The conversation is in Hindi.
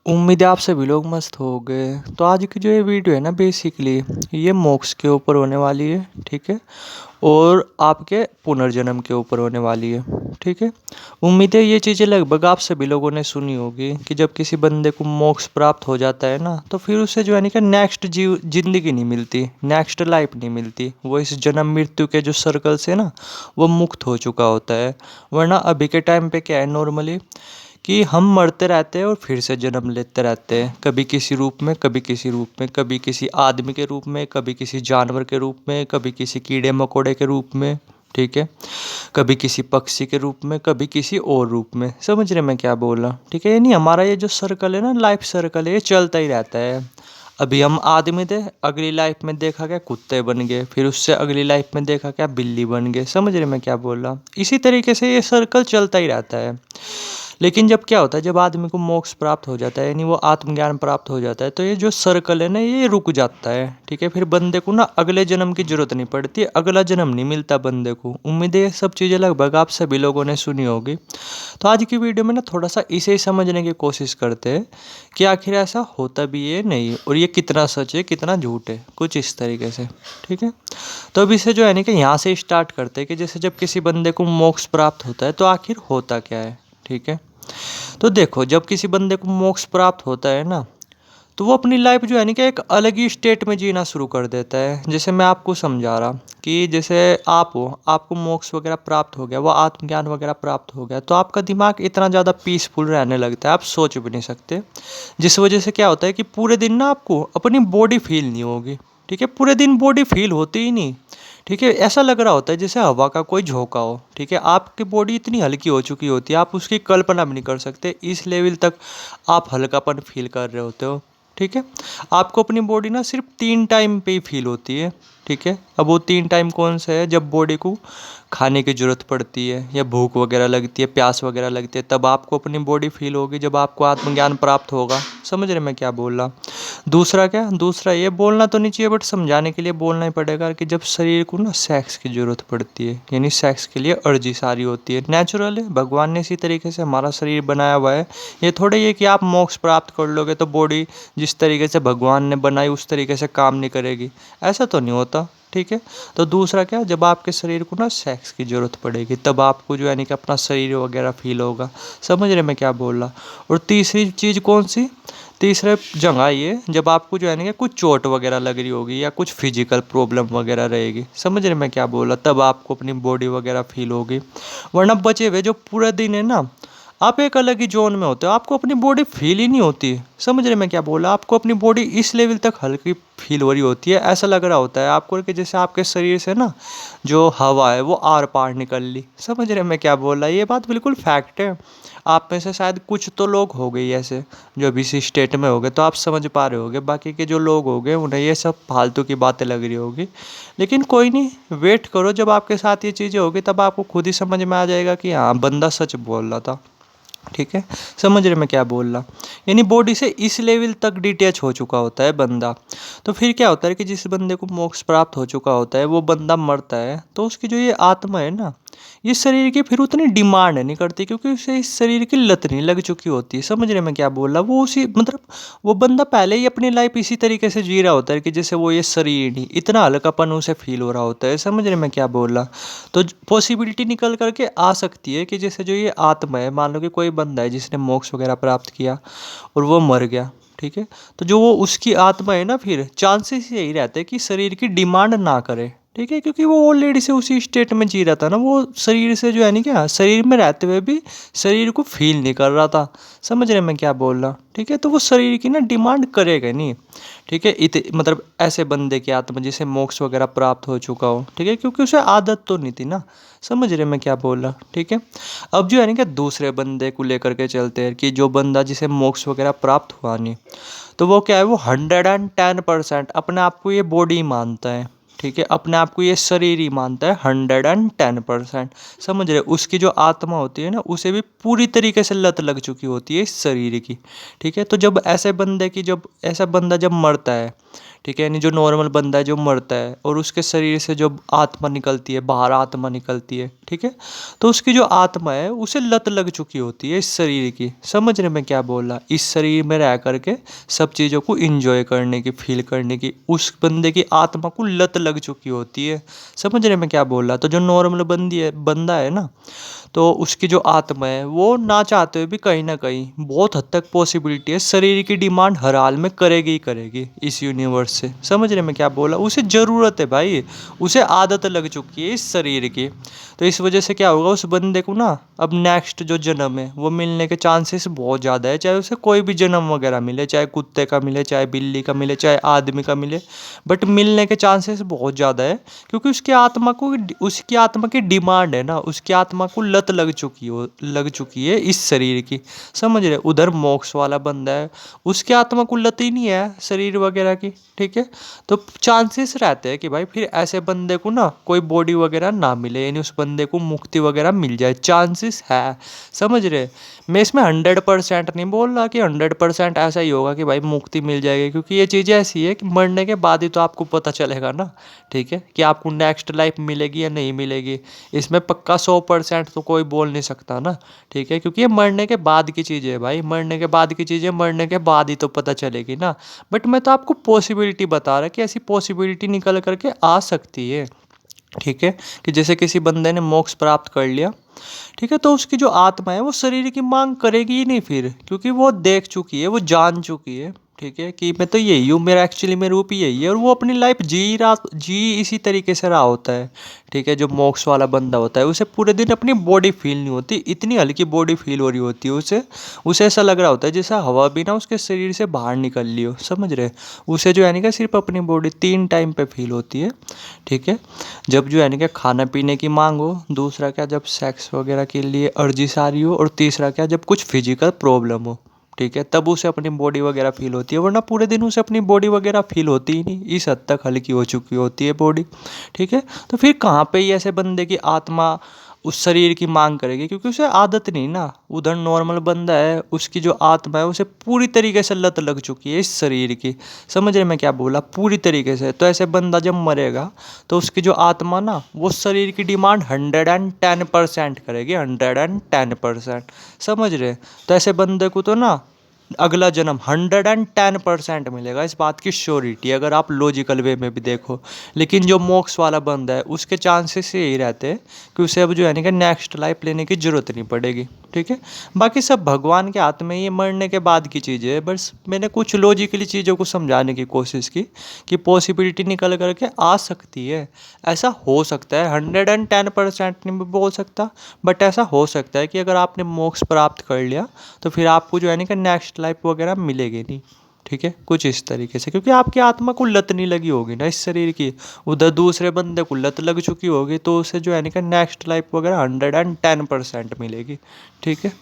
उम्मीद है आप सभी लोग मस्त हो गए। तो आज की जो ये वीडियो है ना, बेसिकली ये मोक्ष के ऊपर होने वाली है। ठीक है। और आपके पुनर्जन्म के ऊपर होने वाली है। ठीक है। उम्मीद है ये चीज़ें लगभग आप सभी लोगों ने सुनी होगी कि जब किसी बंदे को मोक्ष प्राप्त हो जाता है ना, तो फिर उसे जो है ना कि नेक्स्ट जिंदगी नहीं मिलती, नेक्स्ट लाइफ नहीं मिलती। वो इस जन्म मृत्यु के जो सर्कल से ना वो मुक्त हो चुका होता है। वरना अभी के टाइम पे क्या है नॉर्मली कि हम मरते रहते हैं और फिर से जन्म लेते रहते हैं, कभी किसी रूप में, कभी किसी रूप में, कभी किसी आदमी के रूप में, कभी किसी जानवर के रूप में, कभी किसी कीड़े मकोड़े के रूप में। ठीक है। कभी किसी पक्षी के रूप में, कभी किसी और रूप में। समझ रहे मैं क्या बोल रहा? ठीक है। ये नहीं, हमारा ये जो सर्कल है ना, लाइफ सर्कल है, ये चलता ही रहता है। अभी हम आदमी थे, अगली लाइफ में देखा क्या कुत्ते बन गए, फिर उससे अगली लाइफ में देखा क्या बिल्ली बन गए। समझ रहे मैं क्या बोल रहा? इसी तरीके से ये सर्कल चलता ही रहता है। लेकिन जब क्या होता है, जब आदमी को मोक्ष प्राप्त हो जाता है, यानी वो आत्मज्ञान प्राप्त हो जाता है, तो ये जो सर्कल है ना, ये रुक जाता है। ठीक है। फिर बंदे को ना अगले जन्म की जरूरत नहीं पड़ती, अगला जन्म नहीं मिलता बंदे को। उम्मीद है ये सब चीज़ें लगभग आप सभी लोगों ने सुनी होगी। तो आज की वीडियो में ना थोड़ा सा इसे ही समझने की कोशिश करते हैं कि आखिर ऐसा होता भी है नहीं, और ये कितना सच है कितना झूठ है, कुछ इस तरीके से। ठीक है। तो अब इसे जो है ना कि यहाँ से स्टार्ट करते हैं कि जैसे जब किसी बंदे को मोक्ष प्राप्त होता है तो आखिर होता क्या है। ठीक है। तो देखो, जब किसी बंदे को मोक्ष प्राप्त होता है ना, तो वो अपनी लाइफ जो है ना कि एक अलग ही स्टेट में जीना शुरू कर देता है। जैसे मैं आपको समझा रहा कि जैसे आप हो, आपको मोक्ष वगैरह प्राप्त हो गया, वो आत्मज्ञान वगैरह प्राप्त हो गया, तो आपका दिमाग इतना ज़्यादा पीसफुल रहने लगता है, आप सोच भी नहीं सकते। जिस वजह से क्या होता है कि पूरे दिन ना आपको अपनी बॉडी फील नहीं होगी। ठीक है। पूरे दिन बॉडी फील होती ही नहीं। ठीक है। ऐसा लग रहा होता है जैसे हवा का कोई झोंका हो। ठीक है। आपकी बॉडी इतनी हल्की हो चुकी होती है, आप उसकी कल्पना भी नहीं कर सकते, इस लेवल तक आप हल्कापन फील कर रहे होते हो। ठीक है। आपको अपनी बॉडी ना सिर्फ 3 टाइम पे ही फील होती है। ठीक है। अब वो 3 टाइम कौन सा है? जब बॉडी को खाने की ज़रूरत पड़ती है, या भूख वगैरह लगती है, प्यास वगैरह लगती है, तब आपको अपनी बॉडी फील होगी, जब आपको आत्मज्ञान प्राप्त होगा। समझ रहे मैं क्या बोल रहा? दूसरा क्या? दूसरा ये बोलना तो नहीं चाहिए बट समझाने के लिए बोलना ही पड़ेगा कि जब शरीर को ना सेक्स की ज़रूरत पड़ती है, यानी सेक्स के लिए अर्जी सारी होती है, नेचुरल है, भगवान ने इसी तरीके से हमारा शरीर बनाया हुआ है। ये थोड़े ये कि आप मोक्ष प्राप्त कर लोगे तो बॉडी जिस तरीके से भगवान ने बनाई उस तरीके से काम नहीं करेगी, ऐसा तो नहीं होता। ठीक है। तो दूसरा क्या, जब आपके शरीर को ना सेक्स की ज़रूरत पड़ेगी तब आपको जो है नहीं कि अपना शरीर वगैरह फील होगा। समझ रहे मैं क्या बोल रहा? और तीसरी चीज़ कौन सी? तीसरे जगह ये, जब आपको जो है ना कि कुछ चोट वगैरह लग रही होगी या कुछ फिजिकल प्रॉब्लम वगैरह रहेगी। समझ रहे मैं क्या बोल रहा? तब आपको अपनी बॉडी वगैरह फील होगी। वरना बचे हुए जो पूरा दिन है ना, आप एक अलग ही जोन में होते हो, आपको अपनी बॉडी फील ही नहीं होती। समझ रहे मैं क्या बोला? आपको अपनी बॉडी इस लेवल तक हल्की फील हो रही होती है, ऐसा लग रहा होता है आपको कि जैसे आपके शरीर से ना जो हवा है वो आर पार निकल ली। समझ रहे मैं क्या बोल रहा? ये बात बिल्कुल फैक्ट है। आप में से शायद कुछ तो लोग हो गए ऐसे जो अभी इसी स्टेट में हो गए, तो आप समझ पा रहे होगे। बाकी के जो लोग हो गए उन्हें ये सब फालतू की बातें लग रही होगी। लेकिन कोई नहीं, वेट करो, जब आपके साथ ये चीज़ें होगी तब आपको खुद ही समझ में आ जाएगा कि हाँ, बंदा सच बोल रहा था। ठीक है। समझ रहे मैं क्या बोल रहा? यानी बॉडी से इस लेवल तक डिटैच हो चुका होता है बंदा। तो फिर क्या होता है कि जिस बंदे को मोक्ष प्राप्त हो चुका होता है, वो बंदा मरता है तो उसकी जो ये आत्मा है ना, ये शरीर की फिर उतनी डिमांड नहीं करती, क्योंकि उसे इस शरीर की लत नहीं लग चुकी होती है। समझ रहे मैं क्या बोल रहा? वो उसी मतलब वो बंदा पहले ही अपनी लाइफ इसी तरीके से जी रहा होता है कि जैसे वो ये शरीर नहीं, इतना हल्कापन उसे फील हो रहा होता है। समझ रहे मैं क्या बोल रहा? तो पॉसिबिलिटी निकल करके आ सकती है कि जैसे जो ये आत्मा है, मान लो कि कोई बंदा है जिसने मोक्ष वगैरह प्राप्त किया और वो मर गया। ठीक है। तो जो वो उसकी आत्मा है ना, फिर चांसेस यही रहते हैं कि शरीर की डिमांड ना करे। ठीक है। क्योंकि वो ऑलरेडी से उसी स्टेट में जी रहा था ना, वो शरीर से जो है नहीं क्या, शरीर में रहते हुए भी शरीर को फील नहीं कर रहा था। समझ रहे मैं क्या बोल रहा? ठीक है। तो वो शरीर की ना डिमांड करेगा नहीं। ठीक है। मतलब ऐसे बंदे की आत्मा जिसे मोक्ष वगैरह प्राप्त हो चुका हो। ठीक है। क्योंकि उसे आदत तो नहीं थी ना। समझ रहे मैं क्या बोल रहा? ठीक है। अब जो है ना कि दूसरे बंदे को लेकर के चलते हैं कि जो बंदा जिसे मोक्ष वगैरह प्राप्त हुआ नहीं, तो वो क्या है, वो 110% अपने आप को ये बॉडी मानता है। ठीक है, अपने आप को ये शरीर ही मानता है 110%। समझ रहे, उसकी जो आत्मा होती है ना, उसे भी पूरी तरीके से लत लग चुकी होती है इस शरीर की। ठीक है, तो जब ऐसे बंदे की जब ऐसा बंदा जब मरता है, ठीक है, यानी जो नॉर्मल बंदा है जो मरता है और उसके शरीर से जब आत्मा निकलती है, बाहर आत्मा निकलती है, ठीक है, तो उसकी जो आत्मा है उसे लत लग चुकी होती है इस शरीर की। समझ रहे मैं क्या बोल रहा, इस शरीर में रह करके सब चीज़ों को इंजॉय करने की, फील करने की उस बंदे की आत्मा को लत लग चुकी होती है। समझ रहे मैं क्या बोल रहा, तो जो नॉर्मल बंदा है ना, तो उसकी जो आत्मा है वो ना चाहते हुए भी कहीं ना कहीं बहुत हद तक पॉसिबिलिटी है शरीर की डिमांड हर हाल में करेगी ही करेगी इस यूनिवर्स से। समझ रहे मैं क्या बोला, उसे ज़रूरत है भाई, उसे आदत लग चुकी है इस शरीर की। तो इस वजह से क्या होगा, उस बंदे को ना अब नेक्स्ट जो जन्म है वो मिलने के चांसेस बहुत ज़्यादा है, चाहे उसे कोई भी जन्म वगैरह मिले, चाहे कुत्ते का मिले, चाहे बिल्ली का मिले, चाहे आदमी का मिले, बट मिलने के चांसेस बहुत ज़्यादा है, क्योंकि उसकी आत्मा की डिमांड है ना, उसकी आत्मा को लत लग चुकी है इस शरीर की। समझ रहे, उधर मोक्ष वाला बंदा है, उसकी आत्मा को लत ही नहीं है शरीर वगैरह की। ठीक है, तो चांसेस रहते हैं कि भाई फिर ऐसे बंदे को ना कोई बॉडी वगैरह ना मिले, यानी उस बंदे को मुक्ति वगैरह मिल जाए, चांसेस है। समझ रहे, मैं इसमें 100% नहीं बोल रहा कि 100% ऐसा ही होगा कि भाई मुक्ति मिल जाएगी, क्योंकि ये चीज़ें ऐसी है कि मरने के बाद ही तो आपको पता चलेगा ना, ठीक है, कि आपको नेक्स्ट लाइफ मिलेगी या नहीं मिलेगी। इसमें पक्का 100% तो कोई बोल नहीं सकता ना, ठीक है, क्योंकि ये मरने के बाद की चीज़ें है भाई, मरने के बाद की चीज़ें मरने के बाद ही तो पता चलेगी ना। बट मैं तो आपको पॉसिबिलिटी बता रहा कि ऐसी पॉसिबिलिटी निकल करके आ सकती है। ठीक है, कि जैसे किसी बंदे ने मोक्ष प्राप्त कर लिया, ठीक है, तो उसकी जो आत्मा है वो शरीर की मांग करेगी ही नहीं फिर, क्योंकि वो देख चुकी है, वो जान चुकी है, ठीक है, कि मैं तो यही हूँ, मेरा एक्चुअली में रूप ही यही है, और वो अपनी लाइफ जी इसी तरीके से रहा होता है। ठीक है, जो मोक्ष वाला बंदा होता है उसे पूरे दिन अपनी बॉडी फील नहीं होती, इतनी हल्की बॉडी फील हो रही होती है उसे उसे ऐसा लग रहा होता है जैसा हवा भी ना उसके शरीर से बाहर निकल ली हो। समझ रहे, उसे जो है नहीं कि सिर्फ अपनी बॉडी 3 टाइम पे फील होती है। ठीक है, जब जो है नहीं कि खाना पीने की मांग हो, दूसरा क्या जब सेक्स वगैरह के लिए अर्जिश आ रही हो, और तीसरा क्या जब कुछ फिजिकल प्रॉब्लम हो। ठीक है, तब उसे अपनी बॉडी वगैरह फील होती है, वरना पूरे दिन उसे अपनी बॉडी वगैरह फील होती ही नहीं, इस हद तक हल्की हो चुकी होती है बॉडी। ठीक है, तो फिर कहाँ पे ही ऐसे बंदे की आत्मा उस शरीर की मांग करेगी, क्योंकि उसे आदत नहीं ना। उधर नॉर्मल बंदा है, उसकी जो आत्मा है उसे पूरी तरीके से लत लग चुकी है इस शरीर की। समझ रहे मैं क्या बोला, पूरी तरीके से। तो ऐसे बंदा जब मरेगा तो उसकी जो आत्मा ना वो शरीर की डिमांड 110% करेगी, 110%। समझ रहे, तो ऐसे बंदे को तो ना अगला जन्म 110% मिलेगा, इस बात की श्योरिटी, अगर आप लॉजिकल वे में भी देखो। लेकिन जो मोक्ष वाला बंदा है उसके चांसेस यही रहते हैं कि उसे अब जो है ना कि नेक्स्ट लाइफ लेने की ज़रूरत नहीं पड़ेगी। ठीक है, बाकी सब भगवान के हाथ में, ये मरने के बाद की चीज़ें है। बस मैंने कुछ लॉजिकली चीज़ों को समझाने की कोशिश की कि पॉसिबिलिटी निकल करके आ सकती है, ऐसा हो सकता है। 110% नहीं बोल सकता, बट ऐसा हो सकता है कि अगर आपने मोक्ष प्राप्त कर लिया तो फिर आपको जो है ना कि नेक्स्ट लाइफ वगैरह मिलेगी नहीं। ठीक है, कुछ इस तरीके से, क्योंकि आपकी आत्मा को लत नहीं लगी होगी ना इस शरीर की, उधर दूसरे बंदे को लत लग चुकी होगी, तो उसे जो है ना कि नेक्स्ट लाइफ वगैरह 110% मिलेगी। ठीक है।